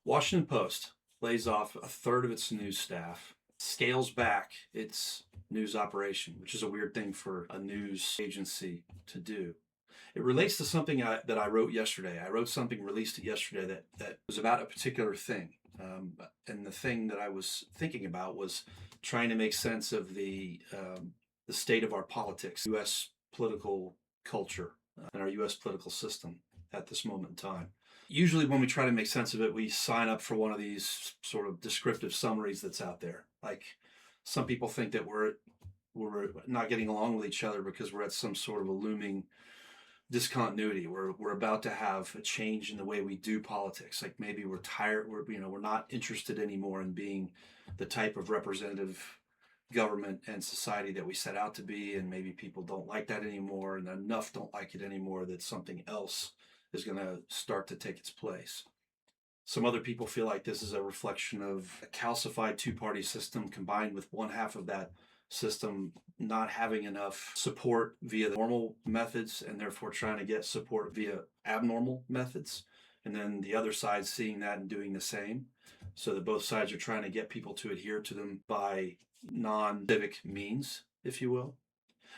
Washington Post lays off a third of its news staff, scales back its news operation, which is a weird thing for a news agency to do. It relates to something that I wrote yesterday. I wrote something, released it yesterday that was about a particular thing. And the thing that I was thinking about was trying to make sense of the state of our politics, U.S. political culture, and our U.S. political system at this moment in time. Usually, when we try to make sense of it, we sign up for one of these sort of descriptive summaries that's out there. Like some people think that we're not getting along with each other because we're at some sort of a looming discontinuity. We're about to have a change in the way we do politics. Like maybe we're tired. We're not interested anymore in being the type of representative government and society that we set out to be, and maybe people don't like that anymore, and enough don't like it anymore that something else is going to start to take its place. Some other people feel like this is a reflection of a calcified two-party system combined with one half of that system not having enough support via the normal methods and therefore trying to get support via abnormal methods. And then the other side seeing that and doing the same. So that both sides are trying to get people to adhere to them by non-civic means, if you will.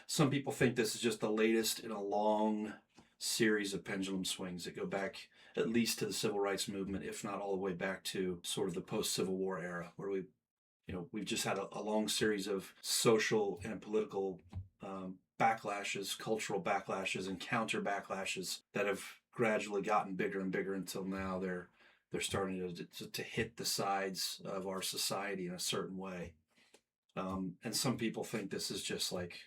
Some people think this is just the latest in a long series of pendulum swings that go back at least to the civil rights movement, if not all the way back to sort of the post-Civil War era, where we've just had a long series of social and political backlashes, cultural backlashes, and counter backlashes that have gradually gotten bigger and bigger until now they're starting to hit the sides of our society in a certain way. And some people think this is just like,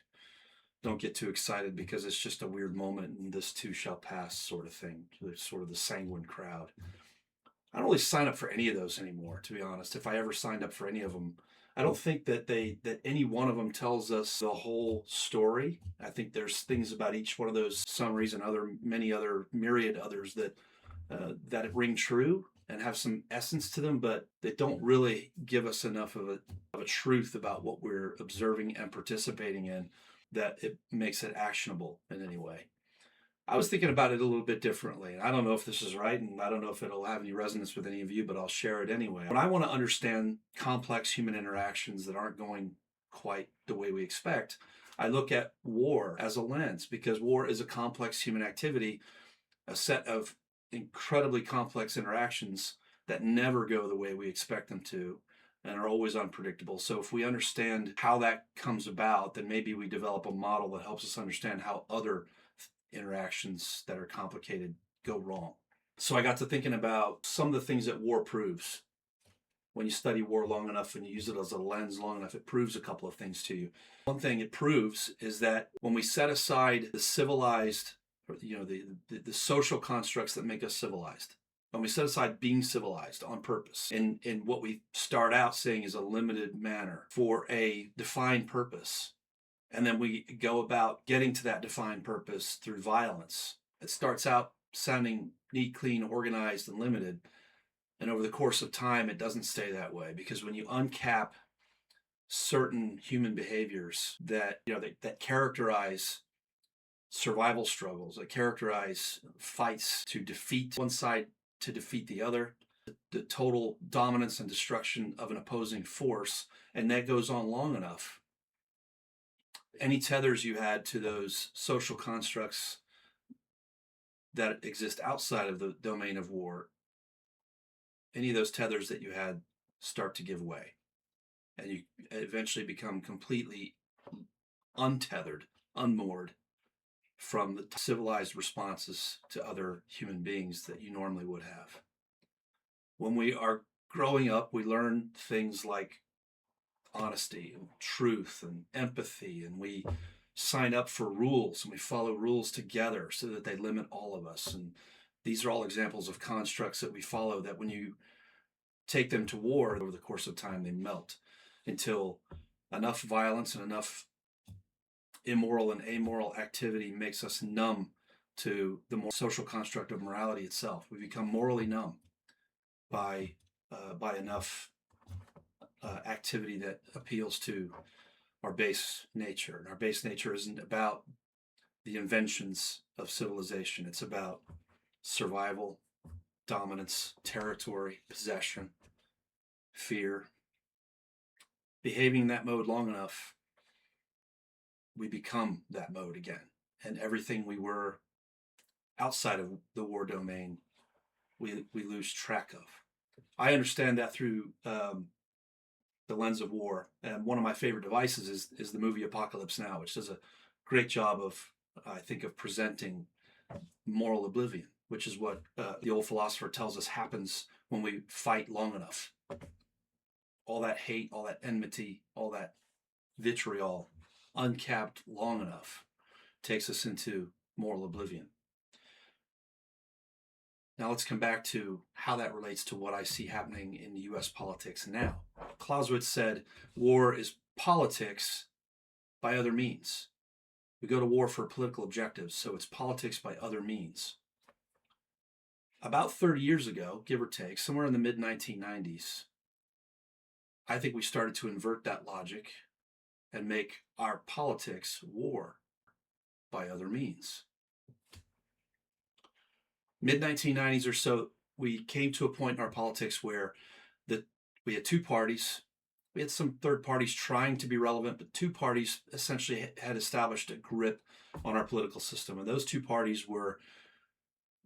don't get too excited because it's just a weird moment and this too shall pass sort of thing. Sort of the sanguine crowd. I don't really sign up for any of those anymore, to be honest. If I ever signed up for any of them, I don't think that any one of them tells us the whole story. I think there's things about each one of those summaries and many other myriad others that ring true and have some essence to them, but they don't really give us enough of a truth about what we're observing and participating in that it makes it actionable in any way. I was thinking about it a little bit differently. I don't know if this is right, and I don't know if it'll have any resonance with any of you, but I'll share it anyway. When I want to understand complex human interactions that aren't going quite the way we expect, I look at war as a lens, because war is a complex human activity, a set of incredibly complex interactions that never go the way we expect them to and are always unpredictable. So if we understand how that comes about, then maybe we develop a model that helps us understand how other interactions that are complicated go wrong. So I got to thinking about some of the things that war proves. When you study war long enough and you use it as a lens long enough, it proves a couple of things to you. One thing it proves is that when we set aside the civilized, or the social constructs that make us civilized, when we set aside being civilized on purpose in what we start out saying is a limited manner for a defined purpose, and then we go about getting to that defined purpose through violence, it starts out sounding neat, clean, organized, and limited. And over the course of time, it doesn't stay that way, because when you uncap certain human behaviors that characterize survival struggles, that characterize fights to defeat one side to defeat the other, the total dominance and destruction of an opposing force, and that goes on long enough, any tethers you had to those social constructs that exist outside of the domain of war, any of those tethers that you had start to give way, and you eventually become completely untethered, unmoored from the civilized responses to other human beings that you normally would have. When we are growing up, we learn things like honesty and truth and empathy, and we sign up for rules and we follow rules together so that they limit all of us. And these are all examples of constructs that we follow that when you take them to war over the course of time, they melt until enough violence and enough immoral and amoral activity makes us numb to the more social construct of morality itself. We become morally numb by enough activity that appeals to our base nature. And our base nature isn't about the inventions of civilization. It's about survival dominance, territory, possession, fear. Behaving in that mode long enough, we become that mode again. And everything we were outside of the war domain, we lose track of. I understand that through the lens of war. And one of my favorite devices is the movie Apocalypse Now, which does a great job of, I think, of presenting moral oblivion, which is what the old philosopher tells us happens when we fight long enough. All that hate, all that enmity, all that vitriol, uncapped long enough, takes us into moral oblivion. Now let's come back to how that relates to what I see happening in the US politics now. Clausewitz said, war is politics by other means. We go to war for political objectives, so it's politics by other means. About 30 years ago, give or take, somewhere in the mid-1990s, I think we started to invert that logic and make our politics war by other means. Mid-1990s or so, we came to a point in our politics where we had two parties. We had some third parties trying to be relevant, but two parties essentially had established a grip on our political system. And those two parties were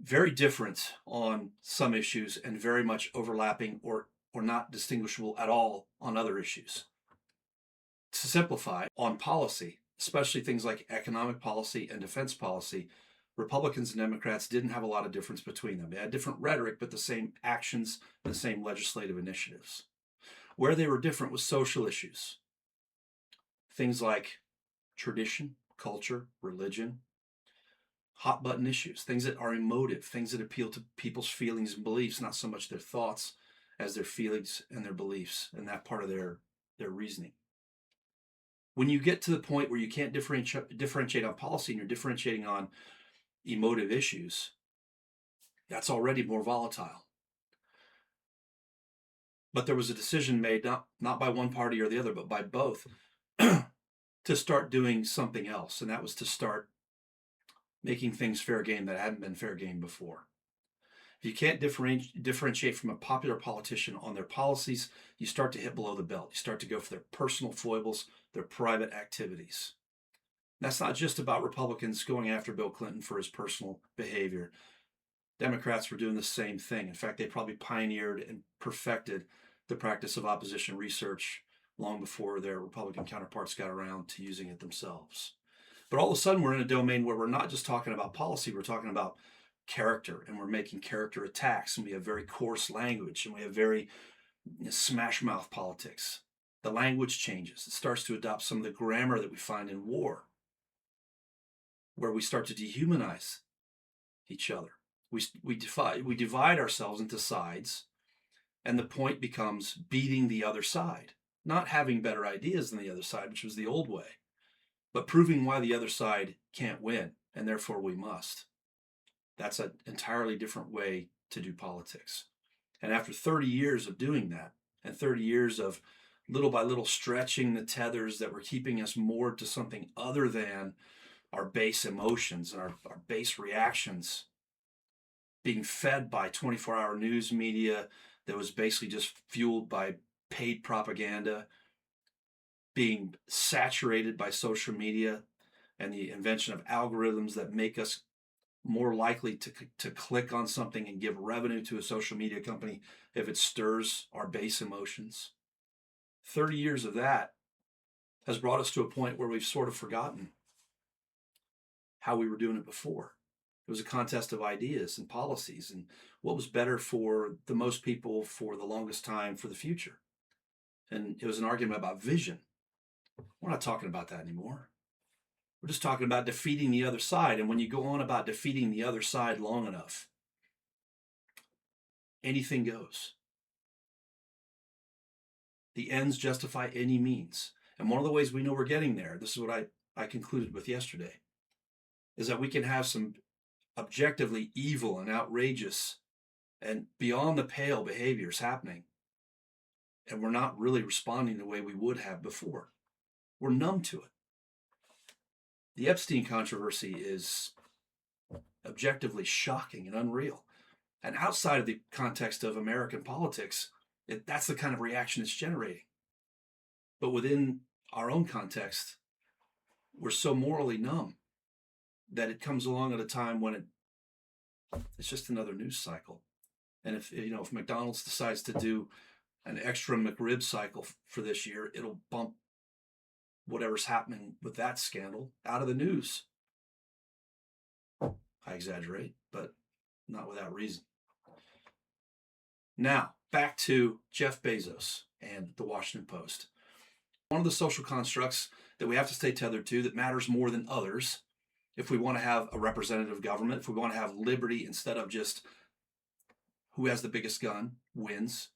very different on some issues and very much overlapping or not distinguishable at all on other issues. To simplify, on policy, especially things like economic policy and defense policy, Republicans and Democrats didn't have a lot of difference between them. They had different rhetoric, but the same actions and the same legislative initiatives. Where they were different was social issues. Things like tradition, culture, religion, hot button issues, things that are emotive, things that appeal to people's feelings and beliefs, not so much their thoughts as their feelings and their beliefs, and that part of their reasoning. When you get to the point where you can't differentiate on policy and you're differentiating on emotive issues, that's already more volatile. But there was a decision made, not by one party or the other, but by both, to start doing something else. And that was to start making things fair game that hadn't been fair game before. If you can't differentiate from a popular politician on their policies, you start to hit below the belt. You start to go for their personal foibles, their private activities. That's not just about Republicans going after Bill Clinton for his personal behavior. Democrats were doing the same thing. In fact, they probably pioneered and perfected the practice of opposition research long before their Republican counterparts got around to using it themselves. But all of a sudden, we're in a domain where we're not just talking about policy, we're talking about character, and we're making character attacks, and we have very coarse language, and we have very smash mouth politics. The language changes. It starts to adopt some of the grammar that we find in war, where we start to dehumanize each other. We divide ourselves into sides, and the point becomes beating the other side, not having better ideas than the other side, which was the old way, but proving why the other side can't win, and therefore we must. That's an entirely different way to do politics. And after 30 years of doing that, and 30 years of little by little stretching the tethers that were keeping us moored to something other than our base emotions and our base reactions, being fed by 24-hour news media that was basically just fueled by paid propaganda, being saturated by social media and the invention of algorithms that make us more likely to click on something and give revenue to a social media company if it stirs our base emotions. 30 years of that has brought us to a point where we've sort of forgotten how we were doing it before. It was a contest of ideas and policies and what was better for the most people for the longest time for the future. And it was an argument about vision. We're not talking about that anymore. We're just talking about defeating the other side. And when you go on about defeating the other side long enough, anything goes. The ends justify any means. And one of the ways we know we're getting there, this is what I concluded with yesterday, is that we can have some objectively evil and outrageous and beyond the pale behaviors happening, and we're not really responding the way we would have before. We're numb to it. The Epstein controversy is objectively shocking and unreal. And outside of the context of American politics, that's the kind of reaction it's generating. But within our own context, we're so morally numb that it comes along at a time when it's just another news cycle. And if McDonald's decides to do an extra McRib cycle for this year, it'll bump whatever's happening with that scandal out of the news. I exaggerate, but not without reason. Now, back to Jeff Bezos and the Washington Post. One of the social constructs that we have to stay tethered to that matters more than others, if we want to have a representative government, if we want to have liberty instead of just who has the biggest gun wins,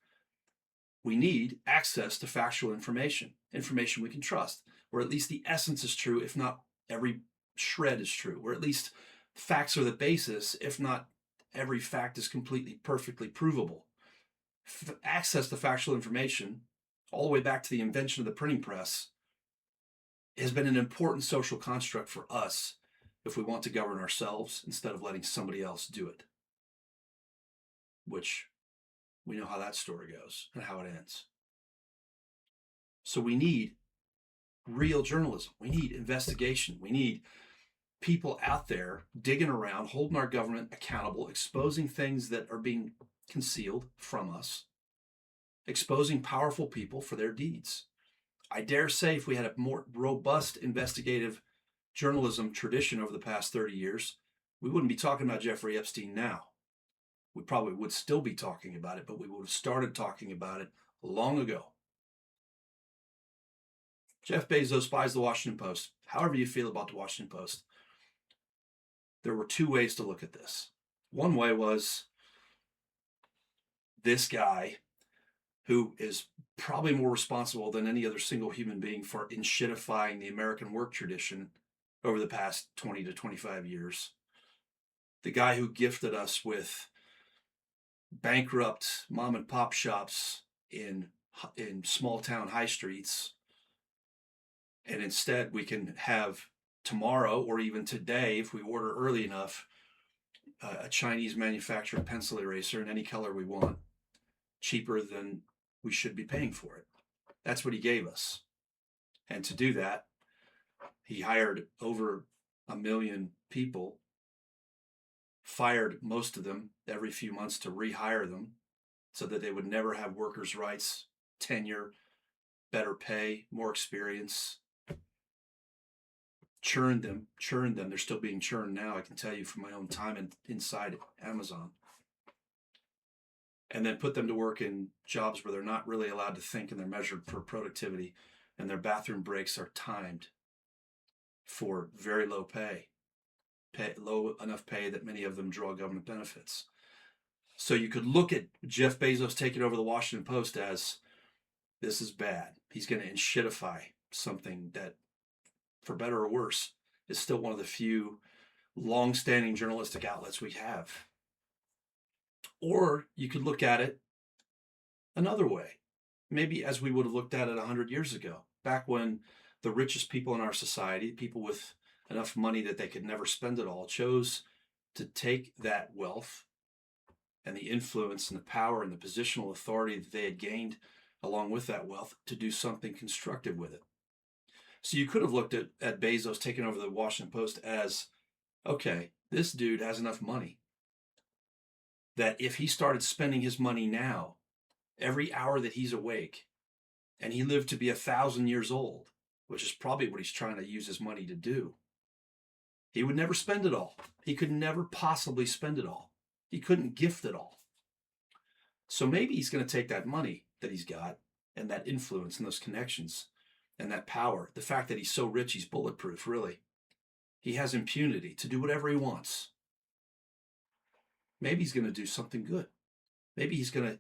we need access to factual information we can trust, where at least the essence is true, if not every shred is true, where at least facts are the basis, if not every fact is completely, perfectly provable. Access to factual information, all the way back to the invention of the printing press, has been an important social construct for us if we want to govern ourselves instead of letting somebody else do it. Which we know how that story goes and how it ends. So we need real journalism. We need investigation. We need people out there digging around, holding our government accountable, exposing things that are being concealed from us, exposing powerful people for their deeds. I dare say if we had a more robust investigative journalism tradition over the past 30 years, we wouldn't be talking about Jeffrey Epstein now. We probably would still be talking about it, but we would have started talking about it long ago. Jeff Bezos buys the Washington Post. However you feel about the Washington Post, there were two ways to look at this. One way was this guy, who is probably more responsible than any other single human being for inshitifying the American work tradition over the past 20 to 25 years. The guy who gifted us with bankrupt mom and pop shops in small town high streets. And instead we can have tomorrow, or even today, if we order early enough, a Chinese manufactured pencil eraser in any color we want, cheaper than we should be paying for it. That's what he gave us. And to do that, he hired over 1 million people, fired most of them every few months to rehire them so that they would never have workers' rights, tenure, better pay, more experience. Churned them. They're still being churned now, I can tell you from my own time inside Amazon. And then put them to work in jobs where they're not really allowed to think and they're measured for productivity, and their bathroom breaks are timed for very low pay, low enough pay that many of them draw government benefits. So you could look at Jeff Bezos taking over the Washington Post as, this is bad. He's going to inshitify something that, for better or worse, is still one of the few long-standing journalistic outlets we have. Or you could look at it another way, maybe as we would have looked at it 100 years ago, back when the richest people in our society, people with enough money that they could never spend it all, chose to take that wealth and the influence and the power and the positional authority that they had gained along with that wealth to do something constructive with it. So you could have looked at Bezos taking over the Washington Post as, okay, this dude has enough money that if he started spending his money now, every hour that he's awake, and he lived to be 1,000 years old, which is probably what he's trying to use his money to do, he would never spend it all. He could never possibly spend it all. He couldn't gift it all. So maybe he's going to take that money that he's got and that influence and those connections and that power, the fact that he's so rich, he's bulletproof, really. He has impunity to do whatever he wants. Maybe he's going to do something good. Maybe he's going to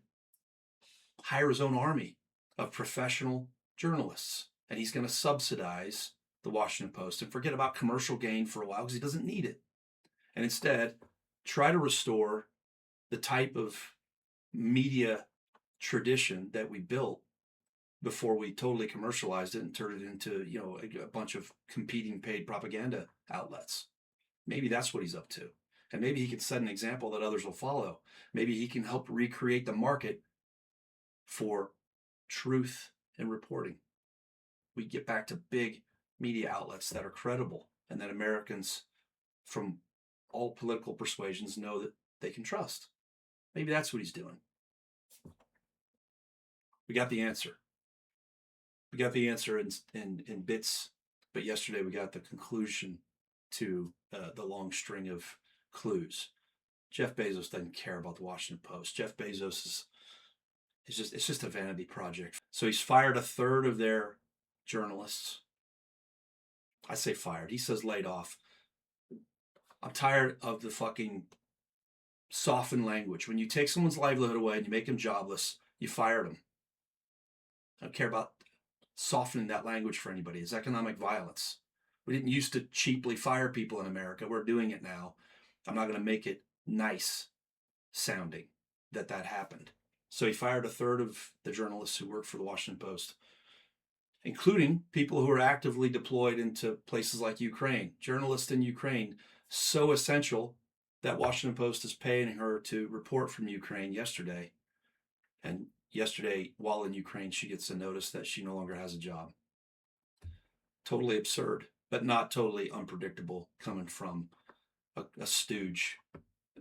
hire his own army of professional journalists, and he's going to subsidize the Washington Post and forget about commercial gain for a while because he doesn't need it. And instead, try to restore the type of media tradition that we built before we totally commercialized it and turned it into, a bunch of competing paid propaganda outlets. Maybe that's what he's up to. And maybe he can set an example that others will follow. Maybe he can help recreate the market for truth and reporting. We get back to big media outlets that are credible and that Americans from all political persuasions know that they can trust. Maybe that's what he's doing. We got the answer. We got the answer in bits, but yesterday we got the conclusion to the long string of clues. Jeff Bezos doesn't care about the Washington Post. Jeff Bezos it's just a vanity project. So he's fired a third of their journalists. I say fired. He says laid off. I'm tired of the fucking softened language. When you take someone's livelihood away and you make them jobless, you fired them. I don't care about softening that language for anybody. It's economic violence. We didn't used to cheaply fire people in America. We're doing it now. I'm not going to make it nice sounding that happened. So he fired a third of the journalists who worked for the Washington Post, including people who are actively deployed into places like Ukraine. Journalists in Ukraine, so essential that Washington Post is paying her to report from Ukraine yesterday. And yesterday, while in Ukraine, she gets a notice that she no longer has a job. Totally absurd, but not totally unpredictable coming from a stooge.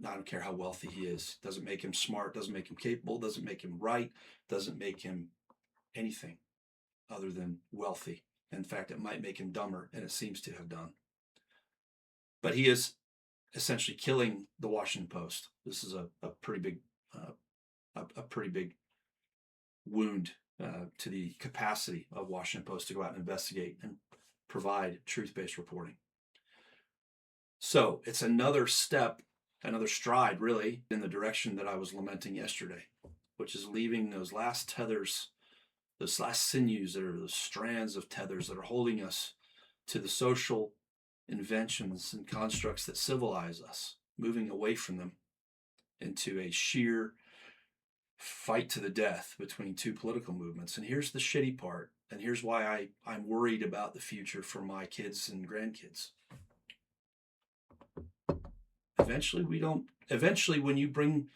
I don't care how wealthy he is. Doesn't make him smart, doesn't make him capable, doesn't make him right, doesn't make him anything other than wealthy. In fact, it might make him dumber, and it seems to have done. But he is essentially killing the Washington Post. This is a pretty big wound to the capacity of Washington Post to go out and investigate and provide truth-based reporting. So it's another step, another stride, really, in the direction that I was lamenting yesterday, which is leaving those last tethers, those last sinews that are those strands of tethers that are holding us to the social inventions and constructs that civilize us, moving away from them into a sheer fight to the death between two political movements. And here's the shitty part, and here's why I'm worried about the future for my kids and grandkids. Eventually, when you bring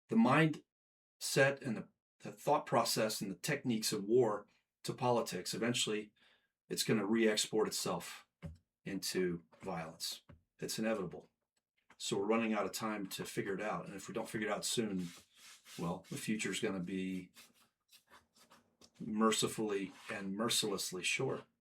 the mindset and the thought process and the techniques of war to politics, eventually it's going to re-export itself into violence. It's inevitable. So we're running out of time to figure it out. And if we don't figure it out soon, well, the future is going to be mercifully and mercilessly short.